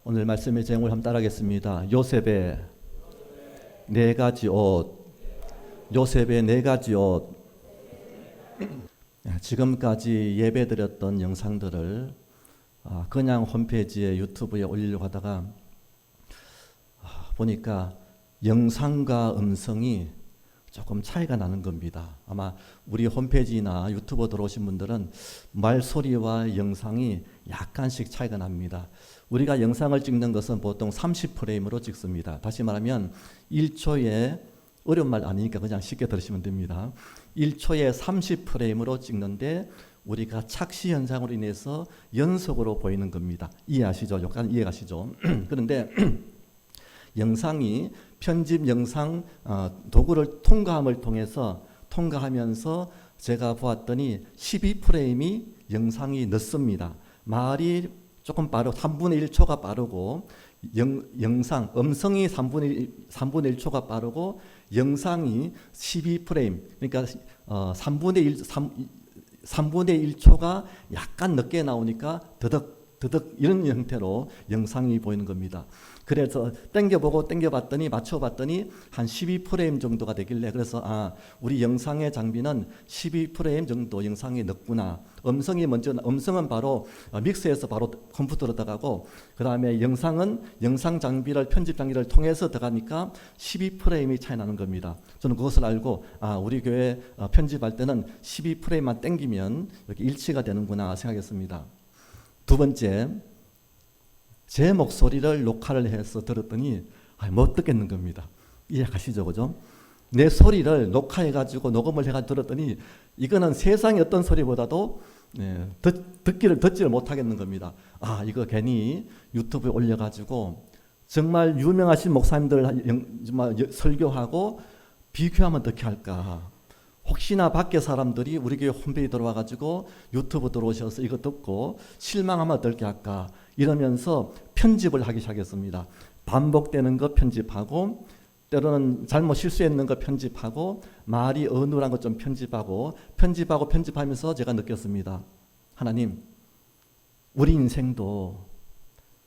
오늘 말씀의 제목을 한번 따라하겠습니다. 요셉의 네 가지 옷. 요셉의 네 가지 옷. 지금까지 예배드렸던 영상들을 그냥 홈페이지에 유튜브에 올리려고 하다가 보니까 영상과 음성이 조금 차이가 나는 겁니다. 아마 우리 홈페이지나 유튜브 들어오신 분들은 말소리와 영상이 약간씩 차이가 납니다. 우리가 영상을 찍는 것은 보통 30프레임으로 찍습니다. 다시 말하면 1초에 어려운 말 아니니까 그냥 쉽게 들으시면 됩니다. 1초에 30프레임으로 찍는데 우리가 착시 현상으로 인해서 연속으로 보이는 겁니다. 이해하시죠? 약간 이해가시죠? 그런데 영상이 편집 영상 도구를 통과함을 통해서 통과하면서 제가 보았더니 12프레임이 영상이 늦습니다. 말이 조금 빠르고 3분의 1초가 빠르고 영상, 음성이 3분의 1초가 빠르고 영상이 12프레임, 그러니까 3분의 1초가 약간 늦게 나오니까 더덕 이런 형태로 영상이 보이는 겁니다. 그래서 땡겨봤더니 맞춰봤더니 한 12프레임 정도가 되길래 그래서 우리 영상의 장비는 12프레임 정도 영상이 늦구나. 음성은 바로 믹스해서 바로 컴퓨터로 들어가고 그 다음에 영상은 영상 장비를 편집 장비를 통해서 들어가니까 12프레임이 차이 나는 겁니다. 저는 그것을 알고 우리 교회 편집할 때는 12프레임만 땡기면 이렇게 일치가 되는구나 생각했습니다. 두 번째, 제 목소리를 녹화를 해서 들었더니 못 듣겠는 겁니다. 이해가시죠? 그죠? 내 소리를 녹화해가지고 녹음을 해가지고 들었더니 이거는 세상의 어떤 소리보다도 듣지를 못하겠는 겁니다. 이거 괜히 유튜브에 올려가지고 정말 유명하신 목사님들 정말 설교하고 비교하면 어떻게 할까? 혹시나 밖에 사람들이 우리 교회 홈페이지 들어와가지고 유튜브 들어오셔서 이거 듣고 실망하면 어떨게 할까 이러면서 편집을 하기 시작했습니다. 반복되는 거 편집하고 때로는 잘못 실수했는 거 편집하고 말이 어눌한 것 좀 편집하면서 제가 느꼈습니다. 하나님, 우리 인생도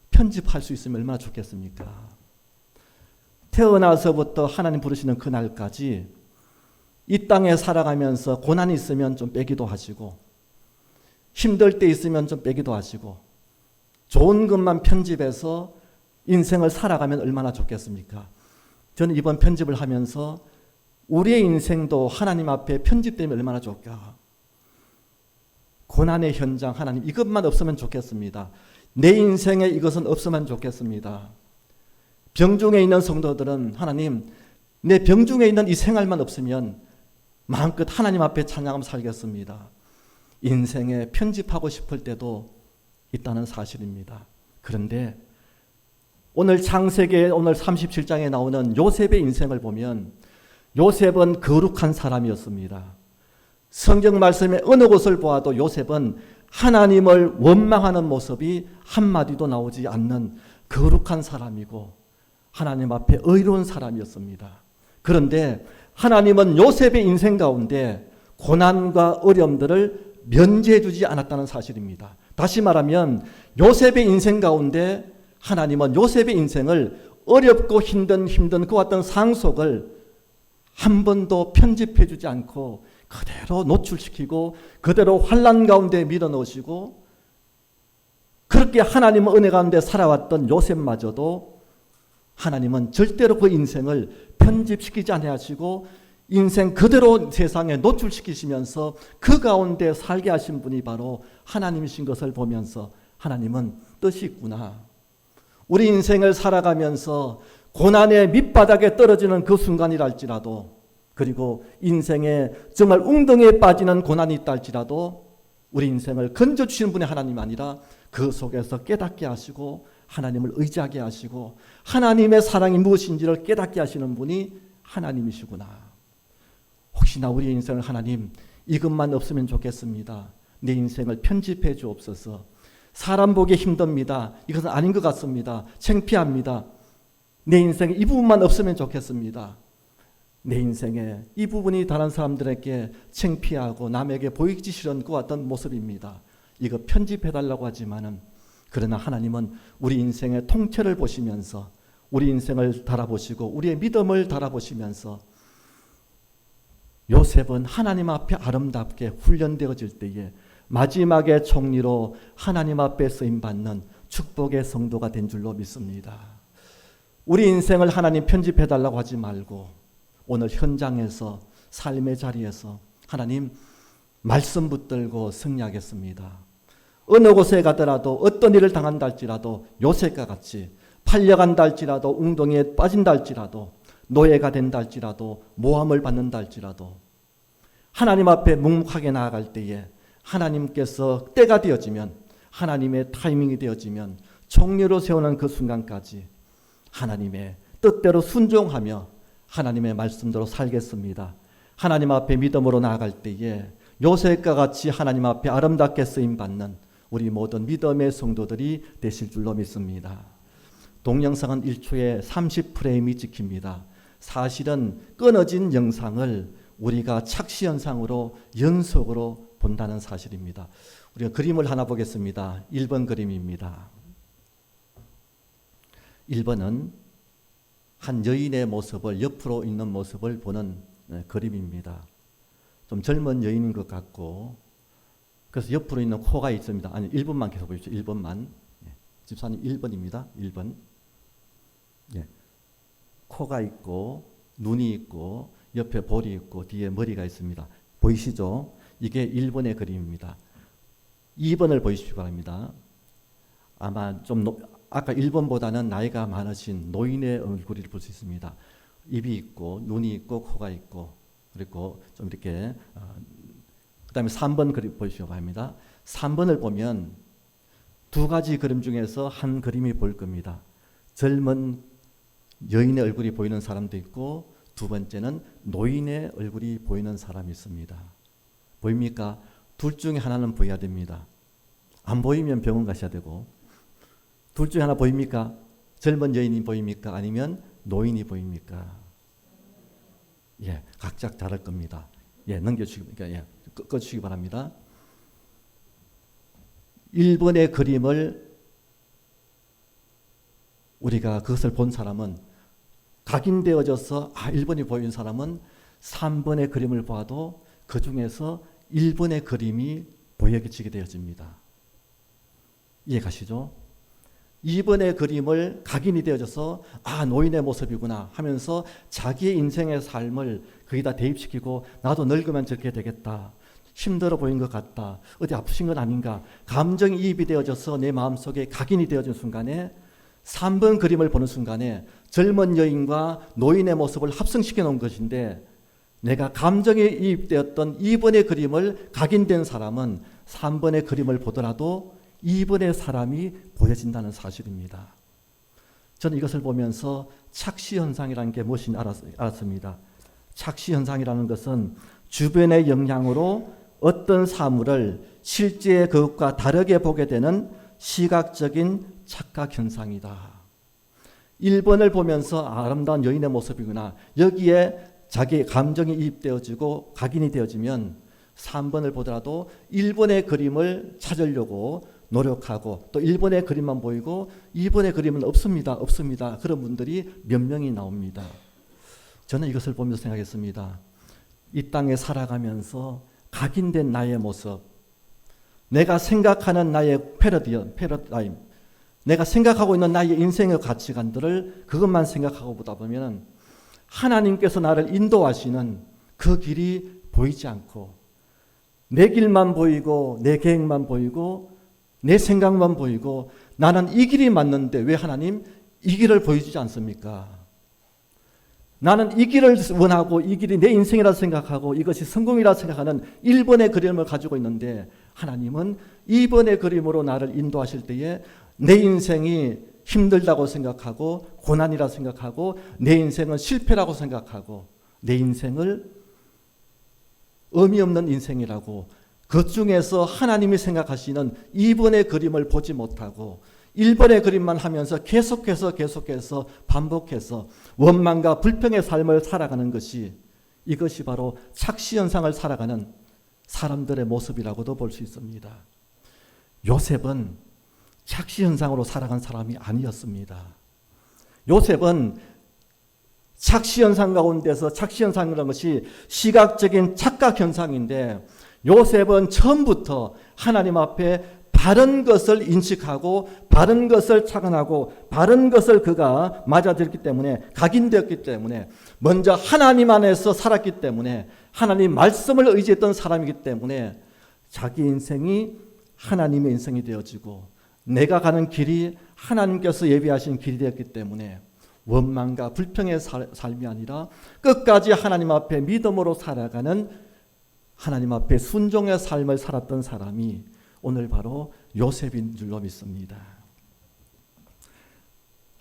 편집할 수 있으면 얼마나 좋겠습니까? 태어나서부터 하나님 부르시는 그날까지 이 땅에 살아가면서 고난이 있으면 좀 빼기도 하시고 힘들 때 있으면 좀 빼기도 하시고 좋은 것만 편집해서 인생을 살아가면 얼마나 좋겠습니까? 저는 이번 편집을 하면서 우리의 인생도 하나님 앞에 편집되면 얼마나 좋을까? 고난의 현장 하나님 이것만 없으면 좋겠습니다. 내 인생에 이것은 없으면 좋겠습니다. 병중에 있는 성도들은 하나님 내 병중에 있는 이 생활만 없으면 마음껏 하나님 앞에 찬양하며 살겠습니다. 인생에 편집하고 싶을 때도 있다는 사실입니다. 그런데 오늘 창세기 오늘 37장에 나오는 요셉의 인생을 보면 요셉은 거룩한 사람이었습니다. 성경 말씀의 어느 곳을 보아도 요셉은 하나님을 원망하는 모습이 한마디도 나오지 않는 거룩한 사람이고 하나님 앞에 의로운 사람이었습니다. 그런데 하나님은 요셉의 인생 가운데 고난과 어려움들을 면제해 주지 않았다는 사실입니다. 다시 말하면 요셉의 인생 가운데 하나님은 요셉의 인생을 어렵고 힘든 그 어떤 상속을 한 번도 편집해 주지 않고 그대로 노출시키고 그대로 환난 가운데 밀어넣으시고 그렇게 하나님의 은혜 가운데 살아왔던 요셉마저도 하나님은 절대로 그 인생을 편집시키지 아니하시고 인생 그대로 세상에 노출시키시면서 그 가운데 살게 하신 분이 바로 하나님이신 것을 보면서 하나님은 뜻이 있구나. 우리 인생을 살아가면서 고난의 밑바닥에 떨어지는 그 순간이랄지라도 그리고 인생에 정말 웅덩이에 빠지는 고난이 있다 할지라도 우리 인생을 건져주시는 분이 하나님 아니라 그 속에서 깨닫게 하시고 하나님을 의지하게 하시고 하나님의 사랑이 무엇인지를 깨닫게 하시는 분이 하나님이시구나. 혹시나 우리 인생을 하나님 이것만 없으면 좋겠습니다. 내 인생을 편집해 주옵소서. 사람 보기 힘듭니다. 이것은 아닌 것 같습니다. 창피합니다. 내 인생에 이 부분만 없으면 좋겠습니다. 내 인생에 이 부분이 다른 사람들에게 창피하고 남에게 보이기 싫은 그 어떤 모습입니다. 이거 편집해달라고 하지만은 그러나 하나님은 우리 인생의 통째를 보시면서 우리 인생을 달아보시고 우리의 믿음을 달아보시면서 요셉은 하나님 앞에 아름답게 훈련되어질 때에 마지막에 총리로 하나님 앞에 쓰임받는 축복의 성도가 된 줄로 믿습니다. 우리 인생을 하나님 편집해달라고 하지 말고 오늘 현장에서 삶의 자리에서 하나님 말씀 붙들고 승리하겠습니다. 어느 곳에 가더라도 어떤 일을 당한다 할지라도 요셉과 같이 팔려간다 할지라도 웅덩이에 빠진다 할지라도 노예가 된다 할지라도 모함을 받는다 할지라도 하나님 앞에 묵묵하게 나아갈 때에 하나님께서 때가 되어지면 하나님의 타이밍이 되어지면 총리로 세우는 그 순간까지 하나님의 뜻대로 순종하며 하나님의 말씀대로 살겠습니다. 하나님 앞에 믿음으로 나아갈 때에 요셉과 같이 하나님 앞에 아름답게 쓰임받는 우리 모든 믿음의 성도들이 되실 줄로 믿습니다. 동영상은 1초에 30프레임이 찍힙니다. 사실은 끊어진 영상을 우리가 착시현상으로 연속으로 본다는 사실입니다. 우리가 그림을 하나 보겠습니다. 1번 그림입니다. 1번은 한 여인의 모습을 옆으로 있는 모습을 보는 그림입니다. 좀 젊은 여인인 것 같고 그래서 옆으로 있는 코가 있습니다. 아니 1번만 계속 보십시오. 1번만. 집사님 1번입니다. 1번. 코가 있고 눈이 있고 옆에 볼이 있고 뒤에 머리가 있습니다. 보이시죠? 이게 1번의 그림입니다. 2번을 보시기 바랍니다. 아마 좀 아까 1번보다는 나이가 많으신 노인의 얼굴을 볼 수 있습니다. 입이 있고 눈이 있고 코가 있고 그리고 좀 이렇게 그 다음에 3번 그림 보시기 바랍니다. 3번을 보면 두 가지 그림 중에서 한 그림이 보일 겁니다. 젊은 여인의 얼굴이 보이는 사람도 있고 두 번째는 노인의 얼굴이 보이는 사람이 있습니다. 보입니까? 둘 중에 하나는 보여야 됩니다. 안 보이면 병원 가셔야 되고 둘 중에 하나 보입니까? 젊은 여인이 보입니까? 아니면 노인이 보입니까? 예, 각자 다를 겁니다. 예, 넘겨주시기, 꺼주시기 바랍니다. 1번의 그림을 우리가 그것을 본 사람은 각인되어져서 1번이 보이는 사람은 3번의 그림을 봐도 그 중에서 1번의 그림이 보여지게 되어집니다. 이해가시죠? 2번의 그림을 각인이 되어져서 노인의 모습이구나 하면서 자기의 인생의 삶을 거기다 대입시키고 나도 늙으면 저렇게 되겠다. 힘들어 보이는 것 같다. 어디 아프신 건 아닌가. 감정이입이 되어져서 내 마음속에 각인이 되어진 순간에 3번 그림을 보는 순간에 젊은 여인과 노인의 모습을 합성시켜 놓은 것인데 내가 감정에 이입되었던 2번의 그림을 각인된 사람은 3번의 그림을 보더라도 2번의 사람이 보여진다는 사실입니다. 저는 이것을 보면서 착시현상이라는 게 무엇인지 알았습니다. 착시현상이라는 것은 주변의 영향으로 어떤 사물을 실제 그것과 다르게 보게 되는 시각적인 착각현상이다. 1번을 보면서 아름다운 여인의 모습이구나. 여기에 자기 감정이 이입되어지고 각인이 되어지면 3번을 보더라도 1번의 그림을 찾으려고 노력하고 또 1번의 그림만 보이고 2번의 그림은 없습니다. 그런 분들이 몇 명이 나옵니다. 저는 이것을 보면서 생각했습니다. 이 땅에 살아가면서 각인된 나의 모습, 내가 생각하는 나의 패러다임, 내가 생각하고 있는 나의 인생의 가치관들을 그것만 생각하고 보다 보면 하나님께서 나를 인도하시는 그 길이 보이지 않고 내 길만 보이고 내 계획만 보이고 내 생각만 보이고 나는 이 길이 맞는데 왜 하나님 이 길을 보여주지 않습니까? 나는 이 길을 원하고 이 길이 내 인생이라 생각하고 이것이 성공이라 생각하는 1번의 그림을 가지고 있는데 하나님은 2번의 그림으로 나를 인도하실 때에 내 인생이 힘들다고 생각하고 고난이라 생각하고 내 인생은 실패라고 생각하고 내 인생을 의미 없는 인생이라고 그 중에서 하나님이 생각하시는 2번의 그림을 보지 못하고 1번의 그림만 하면서 계속해서 반복해서 원망과 불평의 삶을 살아가는 것이 이것이 바로 착시현상을 살아가는 사람들의 모습이라고도 볼 수 있습니다. 요셉은 착시현상으로 살아간 사람이 아니었습니다. 요셉은 착시현상 가운데서 착시현상이라는 것이 시각적인 착각현상인데 요셉은 처음부터 하나님 앞에 바른 것을 인식하고 바른 것을 착안하고 바른 것을 그가 맞아들였기 때문에 각인되었기 때문에 먼저 하나님 안에서 살았기 때문에 하나님 말씀을 의지했던 사람이기 때문에 자기 인생이 하나님의 인생이 되어지고 내가 가는 길이 하나님께서 예비하신 길이 되었기 때문에 원망과 불평의 삶이 아니라 끝까지 하나님 앞에 믿음으로 살아가는 하나님 앞에 순종의 삶을 살았던 사람이 오늘 바로 요셉인 줄로 믿습니다.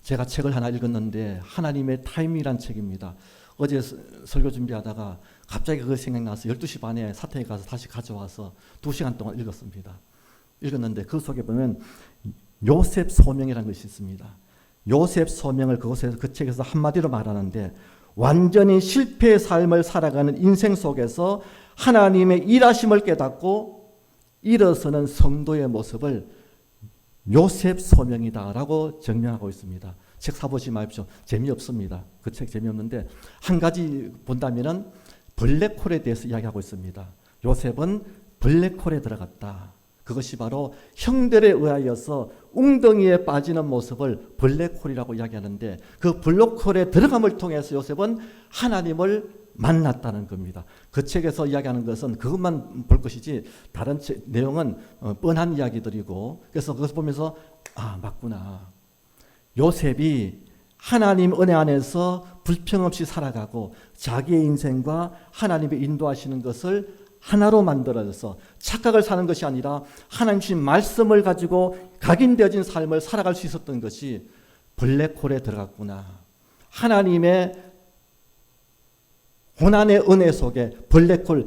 제가 책을 하나 읽었는데 하나님의 타임이란 책입니다. 어제 설교 준비하다가 갑자기 그거 생각나서 12시 반에 사택에 가서 다시 가져와서 2시간 동안 읽었습니다. 읽었는데 그 속에 보면 요셉 소명이라는 것이 있습니다. 요셉 소명을 그곳에서 그 책에서 한마디로 말하는데 완전히 실패의 삶을 살아가는 인생 속에서 하나님의 일하심을 깨닫고 일어서는 성도의 모습을 요셉 소명이다라고 정명하고 있습니다. 책 사보지 마십시오. 재미없습니다. 그 책 재미없는데 한 가지 본다면은 블랙홀에 대해서 이야기하고 있습니다. 요셉은 블랙홀에 들어갔다. 그것이 바로 형들에 의하여서 웅덩이에 빠지는 모습을 블랙홀이라고 이야기하는데 그 블랙홀에 들어감을 통해서 요셉은 하나님을 만났다는 겁니다. 그 책에서 이야기하는 것은 그것만 볼 것이지 다른 내용은 뻔한 이야기들이고 그래서 그것을 보면서 아 맞구나. 요셉이 하나님 은혜 안에서 불평 없이 살아가고 자기의 인생과 하나님의 인도하시는 것을 하나로 만들어져서 착각을 사는 것이 아니라 하나님 주신 말씀을 가지고 각인되어진 삶을 살아갈 수 있었던 것이 블랙홀에 들어갔구나. 하나님의 고난의 은혜 속에 블랙홀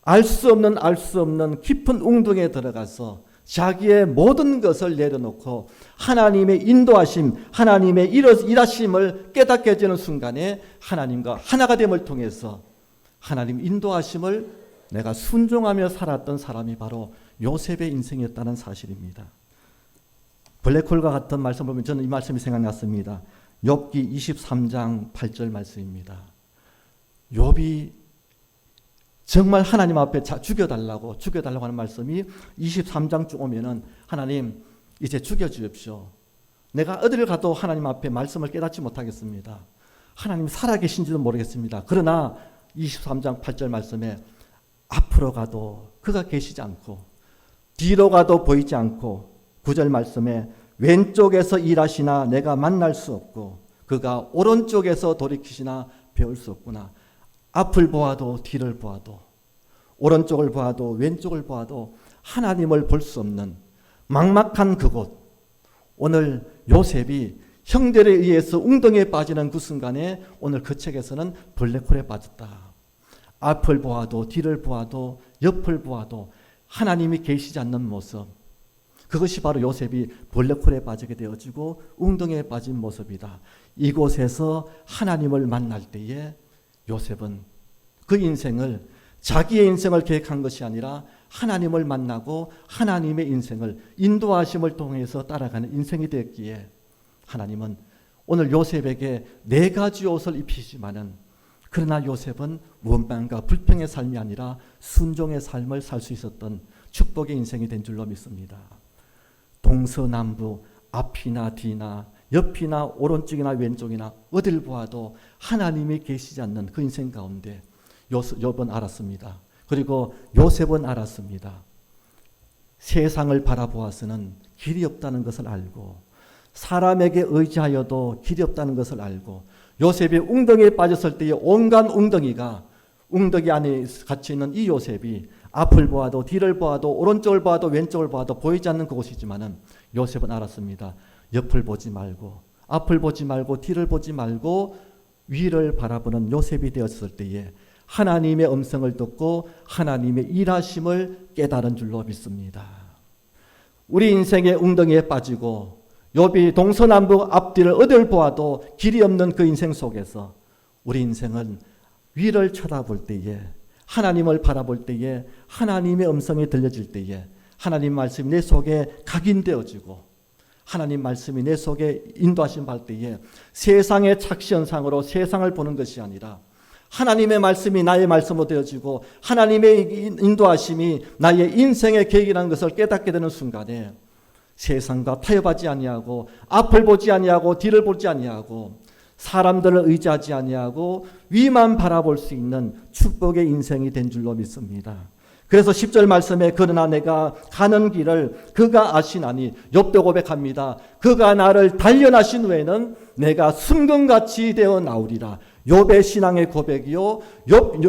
알 수 없는 깊은 웅덩이에 들어가서 자기의 모든 것을 내려놓고 하나님의 인도하심, 하나님의 일하심을 깨닫게 해주는 순간에 하나님과 하나가 됨을 통해서 하나님 인도하심을 내가 순종하며 살았던 사람이 바로 요셉의 인생이었다는 사실입니다. 블랙홀과 같은 말씀을 보면 저는 이 말씀이 생각났습니다. 욥기 23장 8절 말씀입니다. 욥이 정말 하나님 앞에 죽여달라고 하는 말씀이 23장 쭉 오면은 하나님 이제 죽여주십시오. 내가 어디를 가도 하나님 앞에 말씀을 깨닫지 못하겠습니다. 하나님 살아계신지도 모르겠습니다. 그러나 23장 8절 말씀에 앞으로 가도 그가 계시지 않고 뒤로 가도 보이지 않고 9절 말씀에 왼쪽에서 일하시나 내가 만날 수 없고 그가 오른쪽에서 돌이키시나 배울 수 없구나. 앞을 보아도 뒤를 보아도 오른쪽을 보아도 왼쪽을 보아도 하나님을 볼 수 없는 막막한 그곳. 오늘 요셉이 형들에 의해서 웅덩이에 빠지는 그 순간에 오늘 그 책에서는 블랙홀에 빠졌다. 앞을 보아도 뒤를 보아도 옆을 보아도 하나님이 계시지 않는 모습. 그것이 바로 요셉이 블랙홀에 빠지게 되어지고 웅덩이에 빠진 모습이다. 이곳에서 하나님을 만날 때에 요셉은 그 인생을 자기의 인생을 계획한 것이 아니라 하나님을 만나고 하나님의 인생을 인도하심을 통해서 따라가는 인생이 되었기에 하나님은 오늘 요셉에게 4가지 옷을 입히지만은 그러나 요셉은 원망과 불평의 삶이 아니라 순종의 삶을 살 수 있었던 축복의 인생이 된 줄로 믿습니다. 동서남북 앞이나 뒤나 옆이나 오른쪽이나 왼쪽이나 어딜 보아도 하나님이 계시지 않는 그 인생 가운데 욥은 알았습니다. 그리고 요셉은 알았습니다. 세상을 바라보아서는 길이 없다는 것을 알고 사람에게 의지하여도 길이 없다는 것을 알고 요셉이 웅덩이에 빠졌을 때의 온갖 웅덩이 안에 갇혀있는 이 요셉이 앞을 보아도 뒤를 보아도 오른쪽을 보아도 왼쪽을 보아도 보이지 않는 그곳이지만은 요셉은 알았습니다. 옆을 보지 말고 앞을 보지 말고 뒤를 보지 말고 위를 바라보는 요셉이 되었을 때에 하나님의 음성을 듣고 하나님의 일하심을 깨달은 줄로 믿습니다. 우리 인생의 웅덩이에 빠지고 욥이 동서남북 앞뒤를 어딜 보아도 길이 없는 그 인생 속에서 우리 인생은 위를 쳐다볼 때에 하나님을 바라볼 때에 하나님의 음성이 들려질 때에 하나님 말씀이 내 속에 각인되어지고 하나님 말씀이 내 속에 인도하심 받을 때에 세상의 착시현상으로 세상을 보는 것이 아니라 하나님의 말씀이 나의 말씀으로 되어지고 하나님의 인도하심이 나의 인생의 계획이라는 것을 깨닫게 되는 순간에 세상과 타협하지 아니하고 앞을 보지 아니하고 뒤를 보지 아니하고 사람들을 의지하지 아니하고 위만 바라볼 수 있는 축복의 인생이 된 줄로 믿습니다. 그래서 10절 말씀에 그러나 내가 가는 길을 그가 아시나니 욥도 고백합니다. 그가 나를 단련하신 후에는 내가 순금같이 되어 나오리라. 욥의 신앙의 고백이요,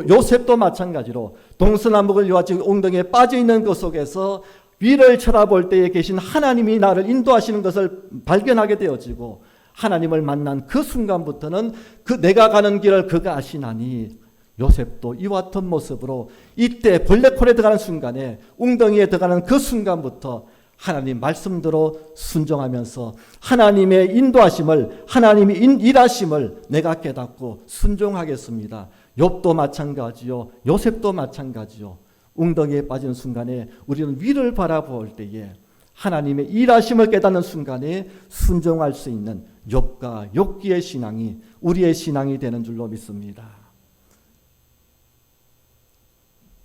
요셉도 마찬가지로 동서남북을 요하지 엉덩이에 빠져있는 것 속에서 위를 쳐다볼 때에 계신 하나님이 나를 인도하시는 것을 발견하게 되어지고 하나님을 만난 그 순간부터는 그 내가 가는 길을 그가 아시나니 요셉도 이와 같은 모습으로 이때 블랙홀에 들어가는 순간에 웅덩이에 들어가는 그 순간부터 하나님 말씀대로 순종하면서 하나님의 인도하심을 하나님이 일하심을 내가 깨닫고 순종하겠습니다. 욥도 마찬가지요, 요셉도 마찬가지요. 웅덩이에 빠진 순간에 우리는 위를 바라볼 때에 하나님의 일하심을 깨닫는 순간에 순종할 수 있는 욥과 욥기의 신앙이 우리의 신앙이 되는 줄로 믿습니다.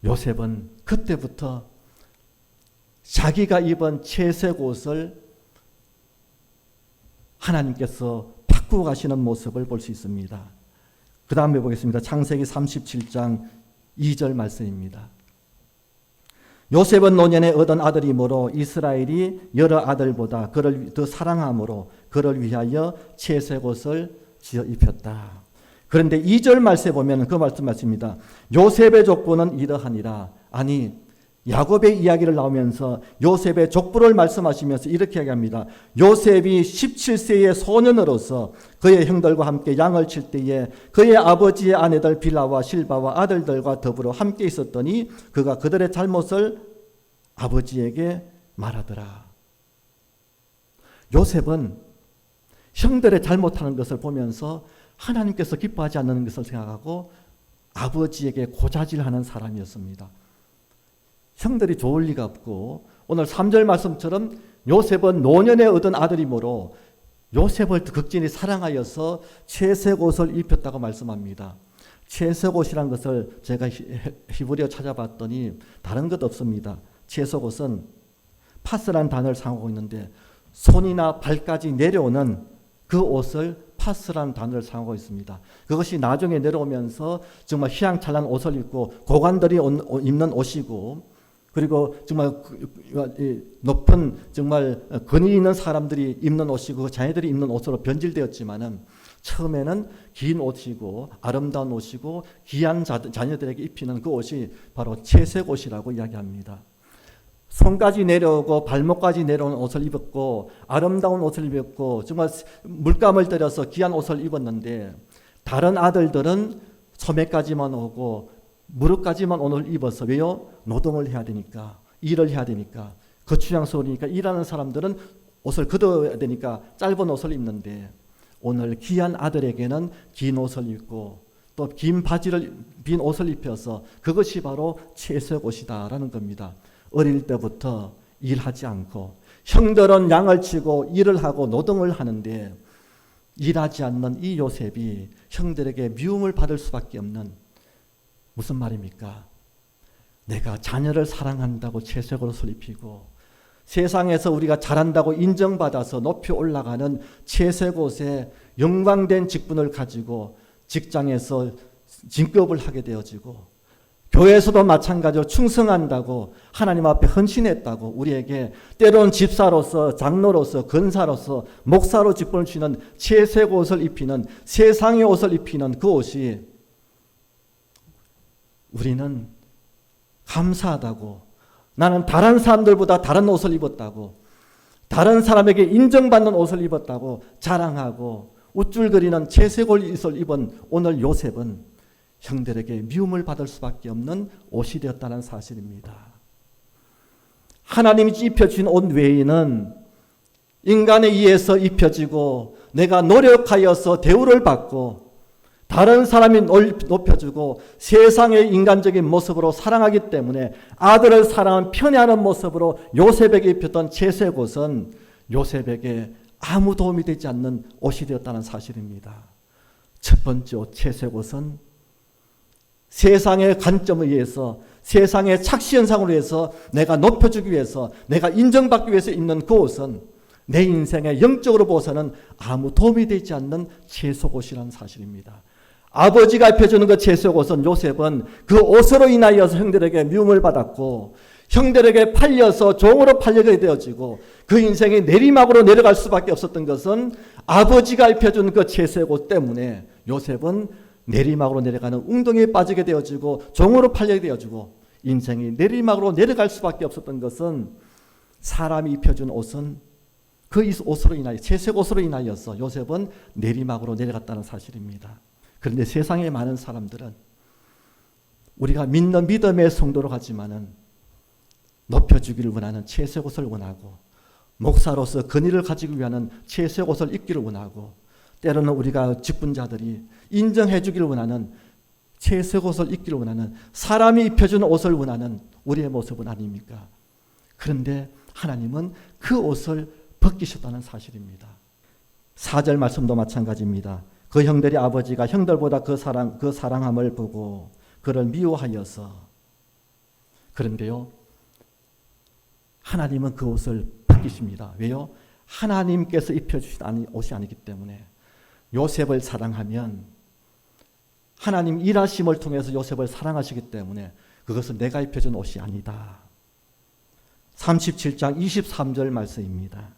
요셉은 그때부터 자기가 입은 채색 옷을 하나님께서 바꾸어 가시는 모습을 볼 수 있습니다. 그 다음에 보겠습니다. 창세기 37장 2절 말씀입니다. 요셉은 노년에 얻은 아들이므로 이스라엘이 여러 아들보다 그를 더 사랑함으로 그를 위하여 채색 옷을 지어 입혔다. 그런데 2절 말씀에 보면 그 말씀입니다. 요셉의 족보는 이러하니라. 아니 야곱의 이야기를 나오면서 요셉의 족보를 말씀하시면서 이렇게 이야기합니다. 요셉이 17세의 소년으로서 그의 형들과 함께 양을 칠 때에 그의 아버지의 아내들 빌라와 실바와 아들들과 더불어 함께 있었더니 그가 그들의 잘못을 아버지에게 말하더라. 요셉은 형들의 잘못하는 것을 보면서 하나님께서 기뻐하지 않는 것을 생각하고 아버지에게 고자질하는 사람이었습니다. 형들이 좋을 리가 없고 오늘 3절 말씀처럼 요셉은 노년에 얻은 아들이므로 요셉을 극진히 사랑하여서 채색 옷을 입혔다고 말씀합니다. 채색 옷이란 것을 제가 히브리어 찾아봤더니 다른 것 없습니다. 채색 옷은 파스라는 단어를 사용하고 있는데 손이나 발까지 내려오는 그 옷을 파스라는 단어를 사용하고 있습니다. 그것이 나중에 내려오면서 정말 휘황찬란한 옷을 입고 고관들이 입는 옷이고 그리고 정말 높은 정말 근위 있는 사람들이 입는 옷이고 자녀들이 입는 옷으로 변질되었지만은 처음에는 긴 옷이고 아름다운 옷이고 귀한 자녀들에게 입히는 그 옷이 바로 채색 옷이라고 이야기합니다. 손까지 내려오고 발목까지 내려오는 옷을 입었고 아름다운 옷을 입었고 정말 물감을 들여서 귀한 옷을 입었는데 다른 아들들은 소매까지만 오고 무릎까지만 옷을 입어서 왜요? 노동을 해야 되니까 일을 해야 되니까 거추장스러우니까 일하는 사람들은 옷을 걷어야 되니까 짧은 옷을 입는데 오늘 귀한 아들에게는 긴 옷을 입고 또 긴 바지를 빈 옷을 입혀서 그것이 바로 채색 옷이다라는 겁니다. 어릴 때부터 일하지 않고 형들은 양을 치고 일을 하고 노동을 하는데 일하지 않는 이 요셉이 형들에게 미움을 받을 수밖에 없는 무슨 말입니까? 내가 자녀를 사랑한다고 채색 옷을 입히고 세상에서 우리가 잘한다고 인정받아서 높이 올라가는 채색 옷에 영광된 직분을 가지고 직장에서 진급을 하게 되어지고 교회에서도 마찬가지로 충성한다고 하나님 앞에 헌신했다고 우리에게 때로는 집사로서 장로로서 권사로서 목사로 직분을 주는 채색 옷을 입히는 세상의 옷을 입히는 그 옷이 우리는 감사하다고 나는 다른 사람들보다 다른 옷을 입었다고 다른 사람에게 인정받는 옷을 입었다고 자랑하고 우쭐거리는 채색 옷을 입은 오늘 요셉은 형들에게 미움을 받을 수밖에 없는 옷이 되었다는 사실입니다. 하나님이 입혀주신 옷 외에는 인간에 의해서 입혀지고 내가 노력하여서 대우를 받고 다른 사람이 높여주고 세상의 인간적인 모습으로 사랑하기 때문에 아들을 사랑하는 편애하는 모습으로 요셉에게 입혔던 채색 옷은 요셉에게 아무 도움이 되지 않는 옷이 되었다는 사실입니다. 첫 번째 옷, 채색 옷은 세상의 관점에 의해서, 세상의 착시현상으로 해서 내가 높여주기 위해서, 내가 인정받기 위해서 입는 그 옷은 내 인생에 영적으로 보고서는 아무 도움이 되지 않는 채색 옷이라는 사실입니다. 아버지가 입혀주는 그 채색 옷은, 요셉은 그 옷으로 인하여서 형들에게 미움을 받았고 형들에게 팔려서 종으로 팔려게 되어지고 그 인생이 내리막으로 내려갈 수밖에 없었던 것은 아버지가 입혀준 그 채색 옷 때문에 요셉은 내리막으로 내려가는 웅덩이에 빠지게 되어지고 종으로 팔려게 되어지고, 인생이 내리막으로 내려갈 수밖에 없었던 것은 사람이 입혀준 옷은 그 옷으로 인하여, 채색 옷으로 인하여서 요셉은 내리막으로 내려갔다는 사실입니다. 그런데 세상의 많은 사람들은 우리가 믿는 믿음의 성도로 가지만은 높여주기를 원하는 채색 옷을 원하고, 목사로서 권위를 가지기 위한 채색 옷을 입기를 원하고, 때로는 우리가 직분자들이 인정해 주기를 원하는 채색 옷을 입기를 원하는, 사람이 입혀주는 옷을 원하는 우리의 모습은 아닙니까? 그런데 하나님은 그 옷을 벗기셨다는 사실입니다. 4절 말씀도 마찬가지입니다. 그 형들이 아버지가 형들보다 그 사랑함을 보고 그를 미워하여서. 그런데요, 하나님은 그 옷을 벗기십니다. 왜요? 하나님께서 입혀주신 옷이 아니기 때문에. 요셉을 사랑하면 하나님 일하심을 통해서 요셉을 사랑하시기 때문에 그것은 내가 입혀준 옷이 아니다. 37장 23절 말씀입니다.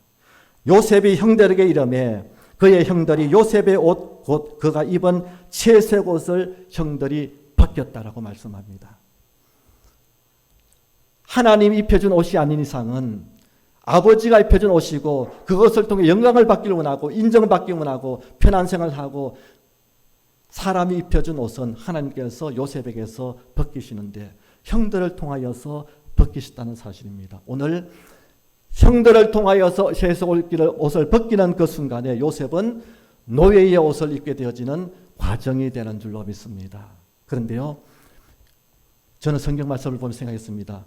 요셉이 형들에게 이르매 그의 형들이 요셉의 옷 곧 그가 입은 채색 옷을 형들이 벗겼다라고 말씀합니다. 하나님이 입혀준 옷이 아닌 이상은 아버지가 입혀준 옷이고 그것을 통해 영광을 받기를 원하고 인정을 받기를 원하고 편한 생활을 하고, 사람이 입혀준 옷은 하나님께서 요셉에게서 벗기시는데 형들을 통하여서 벗기셨다는 사실입니다. 오늘 형들을 통하여서 채색 옷을 벗기는 그 순간에 요셉은 노예의 옷을 입게 되어지는 과정이 되는 줄로 믿습니다. 그런데요, 저는 성경 말씀을 보며 생각했습니다.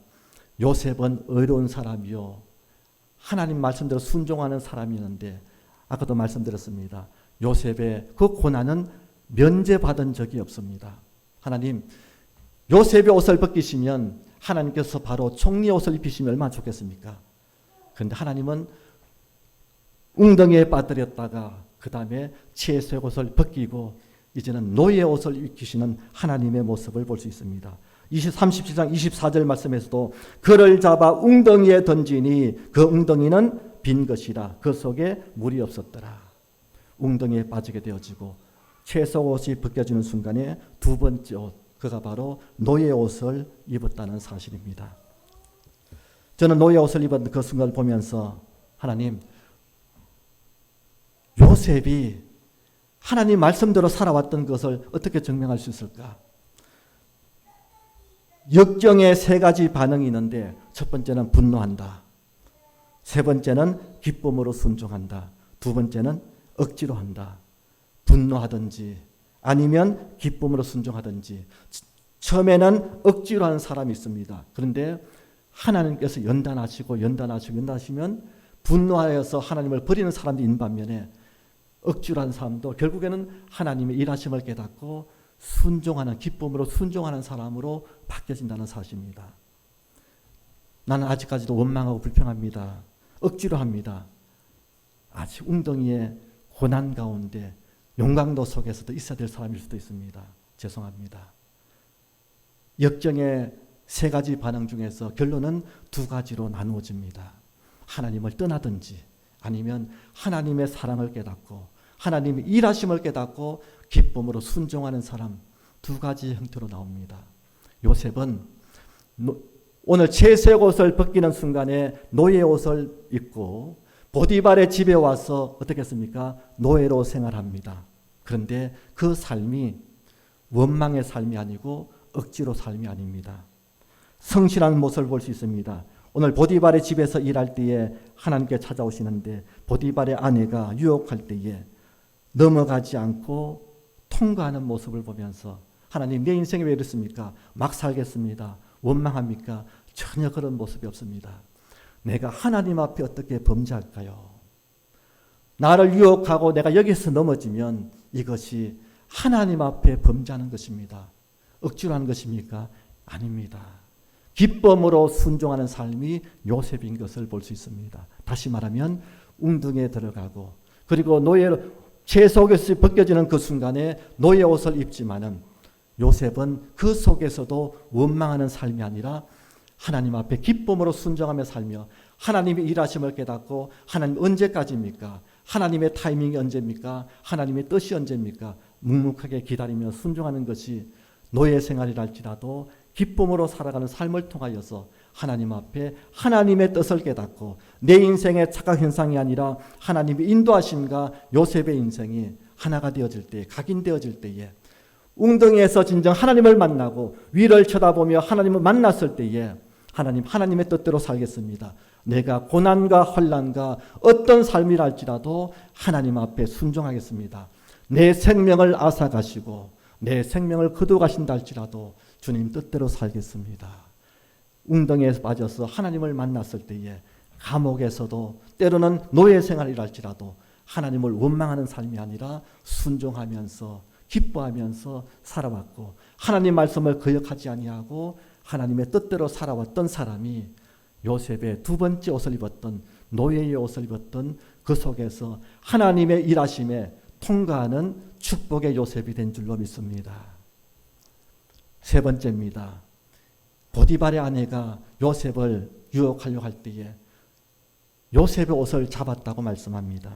요셉은 의로운 사람이요, 하나님 말씀대로 순종하는 사람이었는데, 아까도 말씀드렸습니다. 요셉의 그 고난은 면제받은 적이 없습니다. 하나님, 요셉의 옷을 벗기시면 하나님께서 바로 총리의 옷을 입히시면 얼마나 좋겠습니까? 그런데 하나님은 웅덩이에 빠뜨렸다가 그 다음에 채색 옷을 벗기고 이제는 노예의 옷을 입히시는 하나님의 모습을 볼 수 있습니다. 37장 24절 말씀에서도 그를 잡아 웅덩이에 던지니 그 웅덩이는 빈 것이라 그 속에 물이 없었더라. 웅덩이에 빠지게 되어지고 채색 옷이 벗겨지는 순간에 두 번째 옷, 그가 바로 노예 옷을 입었다는 사실입니다. 저는 노예 옷을 입은 그 순간을 보면서 하나님, 요셉이 하나님 말씀대로 살아왔던 것을 어떻게 증명할 수 있을까? 역경의 세 가지 반응이 있는데, 첫 번째는 분노한다, 세 번째는 기쁨으로 순종한다, 두 번째는 억지로 한다. 분노하든지 아니면 기쁨으로 순종하든지, 처음에는 억지로 하는 사람이 있습니다. 그런데 하나님께서 연단하시면 분노하여서 하나님을 버리는 사람도 있는 반면에 억지로 하는 사람도 결국에는 하나님의 일하심을 깨닫고 순종하는, 기쁨으로 순종하는 사람으로 바뀌어진다는 사실입니다. 나는 아직까지도 원망하고 불평합니다. 억지로 합니다. 아직 웅덩이의 고난 가운데 용광도 속에서도 있어야 될 사람일 수도 있습니다. 죄송합니다. 역경의 세 가지 반응 중에서 결론은 두 가지로 나누어집니다. 하나님을 떠나든지 아니면 하나님의 사랑을 깨닫고 하나님의 일하심을 깨닫고 기쁨으로 순종하는 사람, 두 가지 형태로 나옵니다. 요셉은 오늘 채색 옷을 벗기는 순간에 노예 옷을 입고 보디발의 집에 와서 어떻게 했습니까? 노예로 생활합니다. 그런데 그 삶이 원망의 삶이 아니고 억지로 삶이 아닙니다. 성실한 모습을 볼 수 있습니다. 오늘 보디발의 집에서 일할 때에 하나님께 찾아오시는데 보디발의 아내가 유혹할 때에 넘어가지 않고 통과하는 모습을 보면서 하나님, 내 인생이 왜 이렇습니까? 막 살겠습니다. 원망합니까? 전혀 그런 모습이 없습니다. 내가 하나님 앞에 어떻게 범죄할까요? 나를 유혹하고 내가 여기서 넘어지면 이것이 하나님 앞에 범죄하는 것입니다. 억지로 하는 것입니까? 아닙니다. 기쁨으로 순종하는 삶이 요셉인 것을 볼 수 있습니다. 다시 말하면 웅둥이에 들어가고 그리고 채 속에서 벗겨지는 그 순간에 노예 옷을 입지만은 요셉은 그 속에서도 원망하는 삶이 아니라 하나님 앞에 기쁨으로 순종하며 살며 하나님의 일하심을 깨닫고 하나님 언제까지입니까? 하나님의 타이밍이 언제입니까? 하나님의 뜻이 언제입니까? 묵묵하게 기다리며 순종하는 것이 노예 생활이랄지라도 기쁨으로 살아가는 삶을 통하여서 하나님 앞에 하나님의 뜻을 깨닫고 내 인생의 착각 현상이 아니라 하나님의 인도하심과 요셉의 인생이 하나가 되어질 때, 각인되어질 때에 웅덩이에서 진정 하나님을 만나고 위를 쳐다보며 하나님을 만났을 때에 하나님의 뜻대로 살겠습니다. 내가 고난과 혼란과 어떤 삶이랄지라도 하나님 앞에 순종하겠습니다. 내 생명을 앗아가시고 내 생명을 거두어가신다 할지라도 주님 뜻대로 살겠습니다. 웅덩이에 빠져서 하나님을 만났을 때에 감옥에서도 때로는 노예 생활이랄지라도 하나님을 원망하는 삶이 아니라 순종하면서 기뻐하면서 살아왔고 하나님 말씀을 거역하지 아니하고 하나님의 뜻대로 살아왔던 사람이 요셉의 두 번째 옷을 입었던 노예의 옷을 입었던 그 속에서 하나님의 일하심에 통과하는 축복의 요셉이 된 줄로 믿습니다. 세 번째입니다. 보디발의 아내가 요셉을 유혹하려고 할 때에 요셉의 옷을 잡았다고 말씀합니다.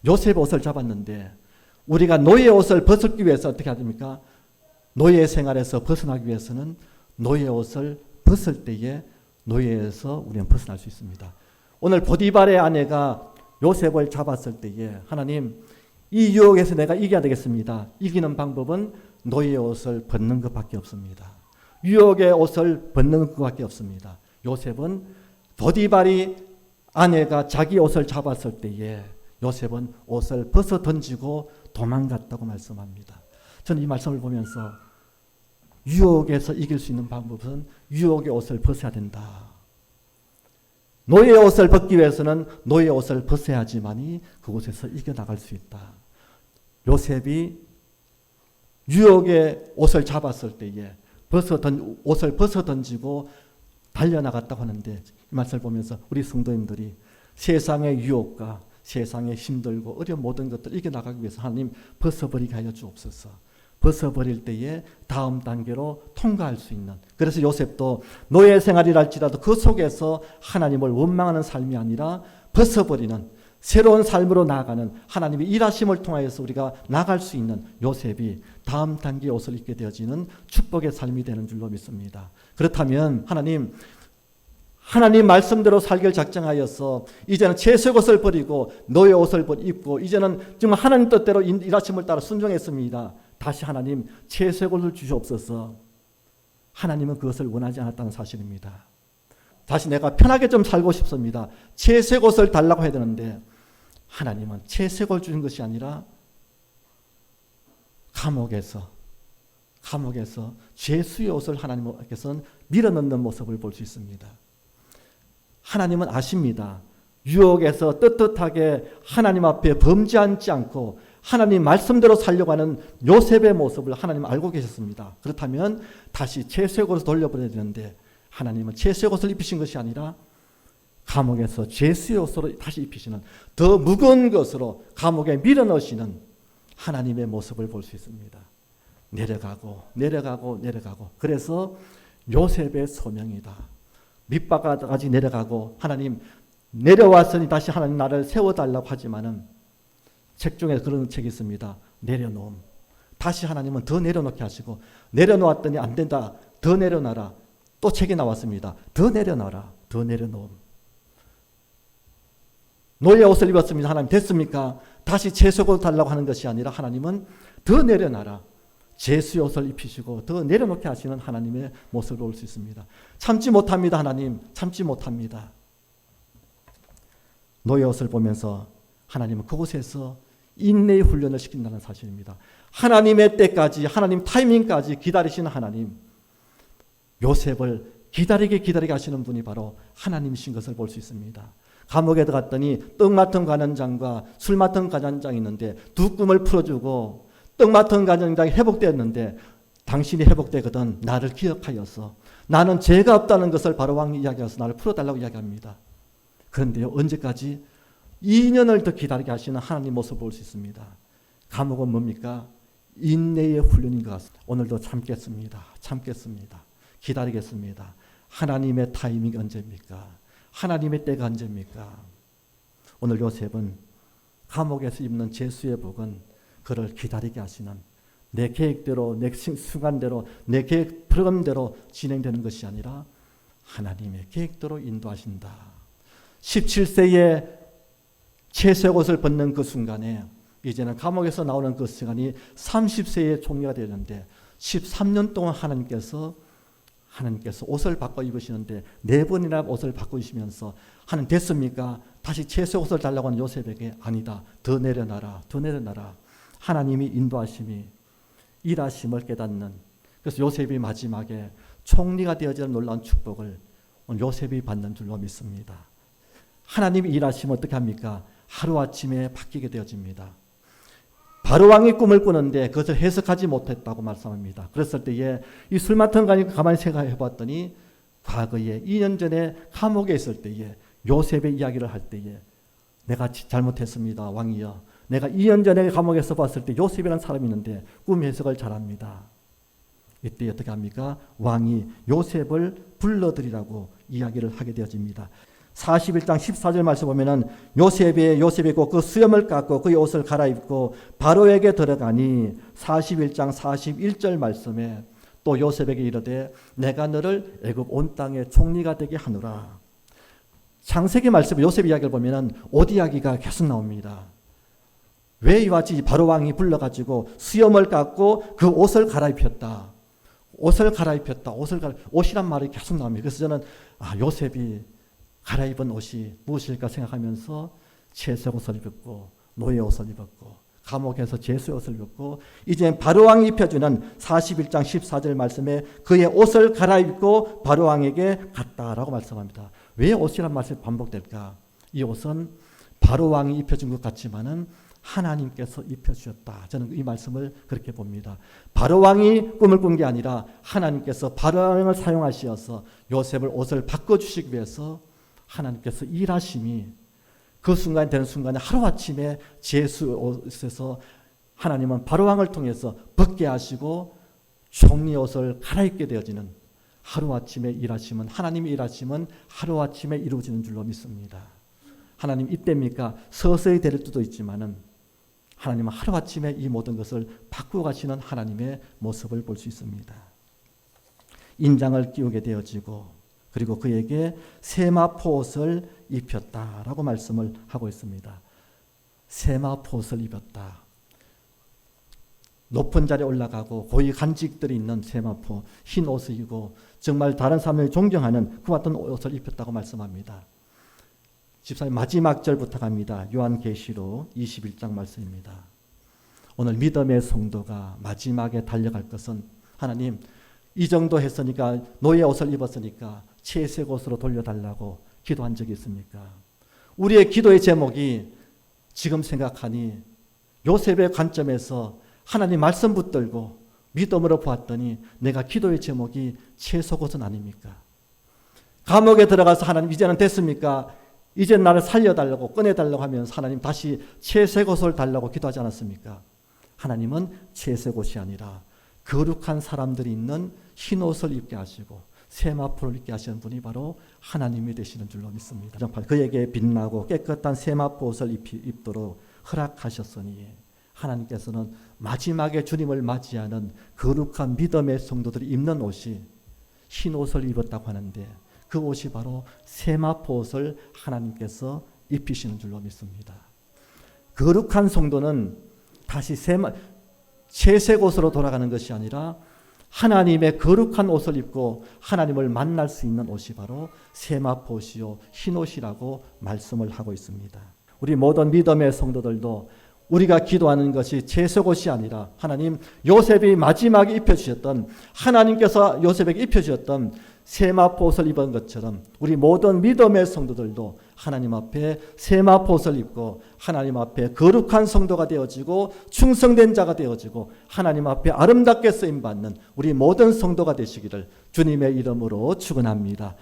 요셉의 옷을 잡았는데 우리가 노예의 옷을 벗기 위해서 어떻게 해야 됩니까? 노예 생활에서 벗어나기 위해서는 노예의 옷을 벗을 때에 노예에서 우리는 벗어날 수 있습니다. 오늘 보디발의 아내가 요셉을 잡았을 때에 하나님 이 유혹에서 내가 이겨야 되겠습니다. 이기는 방법은 노예의 옷을 벗는 것밖에 없습니다. 유혹의 옷을 벗는 것밖에 없습니다. 요셉은 보디발이 아내가 자기 옷을 잡았을 때에 요셉은 옷을 벗어 던지고 도망갔다고 말씀합니다. 저는 이 말씀을 보면서 유혹에서 이길 수 있는 방법은 유혹의 옷을 벗어야 된다. 노예의 옷을 벗기 위해서는 노예의 옷을 벗어야지만이 그곳에서 이겨나갈 수 있다. 요셉이 유혹의 옷을 잡았을 때에 옷을 벗어 던지고 달려나갔다고 하는데 이 말씀을 보면서 우리 성도님들이 세상의 유혹과 세상에 힘들고 어려운 모든 것들을 이겨나가기 위해서 하나님 벗어버리게 하여 주옵소서. 벗어버릴 때에 다음 단계로 통과할 수 있는, 그래서 요셉도 노예 생활이랄지라도 그 속에서 하나님을 원망하는 삶이 아니라 벗어버리는 새로운 삶으로 나아가는 하나님의 일하심을 통하여서 우리가 나갈 수 있는 요셉이 다음 단계의 옷을 입게 되어지는 축복의 삶이 되는 줄로 믿습니다. 그렇다면 하나님 말씀대로 살기를 작정하여서 이제는 채색 옷을 버리고 노예 옷을 입고 이제는 정말 하나님 뜻대로 일하심을 따라 순종했습니다. 다시 하나님 채색 옷을 주시옵소서. 하나님은 그것을 원하지 않았다는 사실입니다. 다시 내가 편하게 좀 살고 싶습니다. 채색 옷을 달라고 해야 되는데 하나님은 채색 옷을 주는 것이 아니라 감옥에서 죄수의 옷을 하나님께서는 밀어넣는 모습을 볼 수 있습니다. 하나님은 아십니다. 유혹에서 떳떳하게 하나님 앞에 범죄하지 않고 하나님 말씀대로 살려고 하는 요셉의 모습을 하나님은 알고 계셨습니다. 그렇다면 다시 채색 옷을 돌려버려야 되는데 하나님은 채색 옷을 입히신 것이 아니라 감옥에서 죄수의 옷으로 다시 입히시는 더 무거운 것으로 감옥에 밀어넣으시는 하나님의 모습을 볼 수 있습니다. 내려가고 그래서 요셉의 소명이다. 밑바닥까지 내려가고 하나님 내려왔으니 다시 하나님 나를 세워달라고 하지만은 책 중에 그런 책이 있습니다. 내려놓음. 다시 하나님은 더 내려놓게 하시고 내려놓았더니 안 된다. 더 내려놔라. 또 책이 나왔습니다. 더 내려놔라. 더 내려놓음. 노예 옷을 입었습니다. 하나님 됐습니까? 다시 채색 옷을 달라고 하는 것이 아니라 하나님은 더 내려놔라. 제수의 옷을 입히시고 더 내려놓게 하시는 하나님의 모습을 볼 수 있습니다. 참지 못합니다. 하나님 참지 못합니다. 노예 옷을 보면서 하나님은 그곳에서 인내의 훈련을 시킨다는 사실입니다. 하나님의 때까지 하나님 타이밍까지 기다리시는 하나님, 요셉을 기다리게 하시는 분이 바로 하나님이신 것을 볼 수 있습니다. 감옥에 들어갔더니 떡 맡은 관원장과 술 맡은 관원장이 있는데 두 꿈을 풀어주고 떡 맡은 관원장이 회복되었는데 당신이 회복되거든 나를 기억하여서 나는 죄가 없다는 것을 바로 왕이 이야기해서 나를 풀어달라고 이야기합니다. 그런데요, 언제까지? 2년을 더 기다리게 하시는 하나님 모습을 볼 수 있습니다. 감옥은 뭡니까? 인내의 훈련인 것 같습니다. 오늘도 참겠습니다. 기다리겠습니다. 하나님의 타이밍이 언제입니까? 하나님의 때가 언제입니까? 오늘 요셉은 감옥에서 입는 제수의 복은 그를 기다리게 하시는 내 계획대로, 내 순간대로, 내 계획 프로그램대로 진행되는 것이 아니라 하나님의 계획대로 인도하신다. 17세에 채색 옷을 벗는 그 순간에 이제는 감옥에서 나오는 그 시간이 30세의 종료가 되는데 13년 동안 하나님께서 옷을 바꿔 입으시는데 4번이나 옷을 바꿔 입으시면서 하나님 됐습니까? 다시 채색 옷을 달라고 하는 요셉에게 아니다. 더 내려놔라. 하나님이 인도하심이 일하심을 깨닫는, 그래서 요셉이 마지막에 총리가 되어지는 놀라운 축복을 오늘 요셉이 받는 줄로 믿습니다. 하나님이 일하시면 어떻게 합니까? 하루아침에 바뀌게 되어집니다. 바로왕이 꿈을 꾸는데 그것을 해석하지 못했다고 말씀합니다. 그랬을 때에 이 술 맡은 관이 가만히 생각해 봤더니 과거에 2년 전에 감옥에 있을 때에 요셉의 이야기를 할 때에 내가 잘못했습니다. 왕이여. 내가 2년 전에 감옥에서 봤을 때 요셉이라는 사람이 있는데 꿈 해석을 잘합니다. 이때 어떻게 합니까? 왕이 요셉을 불러들이라고 이야기를 하게 되어집니다. 41장 14절 말씀 보면은 요셉이 그 수염을 깎고 그의 옷을 갈아입고 바로에게 들어가니 41장 41절 말씀에 또 요셉에게 이르되 내가 너를 애굽 온 땅의 총리가 되게 하노라. 창세기 말씀 요셉 이야기를 보면은 옷 이야기가 계속 나옵니다. 왜 이와 같이 바로 왕이 불러가지고 수염을 깎고 그 옷을 갈아입혔다. 옷이란 말이 계속 나옵니다. 그래서 저는 요셉이 갈아입은 옷이 무엇일까 생각하면서 채색 옷을 입었고 노예 옷을 입었고 감옥에서 제수의 옷을 입었고 이제 바로왕이 입혀주는 41장 14절 말씀에 그의 옷을 갈아입고 바로왕에게 갔다라고 말씀합니다. 왜 옷이란 말씀이 반복될까? 이 옷은 바로왕이 입혀준 것 같지만은 하나님께서 입혀주셨다. 저는 이 말씀을 그렇게 봅니다. 바로왕이 꿈을 꾼 게 아니라 하나님께서 바로왕을 사용하시어서 요셉을 옷을 바꿔주시기 위해서 하나님께서 일하심이 그 순간 되는 순간에 하루아침에 제수 옷에서 하나님은 바로왕을 통해서 벗게 하시고 총리 옷을 갈아입게 되어지는 하루아침에 일하심은 하나님의 일하심은 하루아침에 이루어지는 줄로 믿습니다. 하나님 이때입니까? 서서히 될 수도 있지만은 하나님은 하루아침에 이 모든 것을 바꾸어 가시는 하나님의 모습을 볼 수 있습니다. 인장을 끼우게 되어지고 그리고 그에게 세마포옷을 입혔다라고 말씀을 하고 있습니다. 세마포옷을 입었다. 높은 자리에 올라가고 고위 간직들이 있는 세마포, 흰 옷을 입고 정말 다른 사람을 존경하는 그와 같은 옷을 입혔다고 말씀합니다. 집사님 마지막 절부터 갑니다. 요한계시록 21장 말씀입니다. 오늘 믿음의 성도가 마지막에 달려갈 것은 하나님 이 정도 했으니까 노예 옷을 입었으니까 채색 옷으로 돌려달라고 기도한 적이 있습니까? 우리의 기도의 제목이 지금 생각하니 요셉의 관점에서 하나님 말씀 붙들고 믿음으로 보았더니 내가 기도의 제목이 채색 옷은 아닙니까? 감옥에 들어가서 하나님 이제는 됐습니까? 이제 나를 살려달라고 꺼내달라고 하면서 하나님 다시 채색 옷을 달라고 기도하지 않았습니까? 하나님은 채색 옷이 아니라 거룩한 사람들이 있는 흰 옷을 입게 하시고 세마포를 입게 하시는 분이 바로 하나님이 되시는 줄로 믿습니다. 그에게 빛나고 깨끗한 세마포 옷을 입도록 허락하셨으니 하나님께서는 마지막에 주님을 맞이하는 거룩한 믿음의 성도들이 입는 옷이 흰 옷을 입었다고 하는데 그 옷이 바로 세마포 옷을 하나님께서 입히시는 줄로 믿습니다. 거룩한 성도는 다시 채색 옷으로 돌아가는 것이 아니라 하나님의 거룩한 옷을 입고 하나님을 만날 수 있는 옷이 바로 세마포 옷이요 흰 옷이라고 말씀을 하고 있습니다. 우리 모든 믿음의 성도들도 우리가 기도하는 것이 채색 옷이 아니라 하나님 요셉이 마지막에 입혀주셨던 하나님께서 요셉에게 입혀주셨던 세마포 옷을 입은 것처럼 우리 모든 믿음의 성도들도 하나님 앞에 세마포 옷을 입고 하나님 앞에 거룩한 성도가 되어지고 충성된 자가 되어지고 하나님 앞에 아름답게 쓰임받는 우리 모든 성도가 되시기를 주님의 이름으로 축원합니다.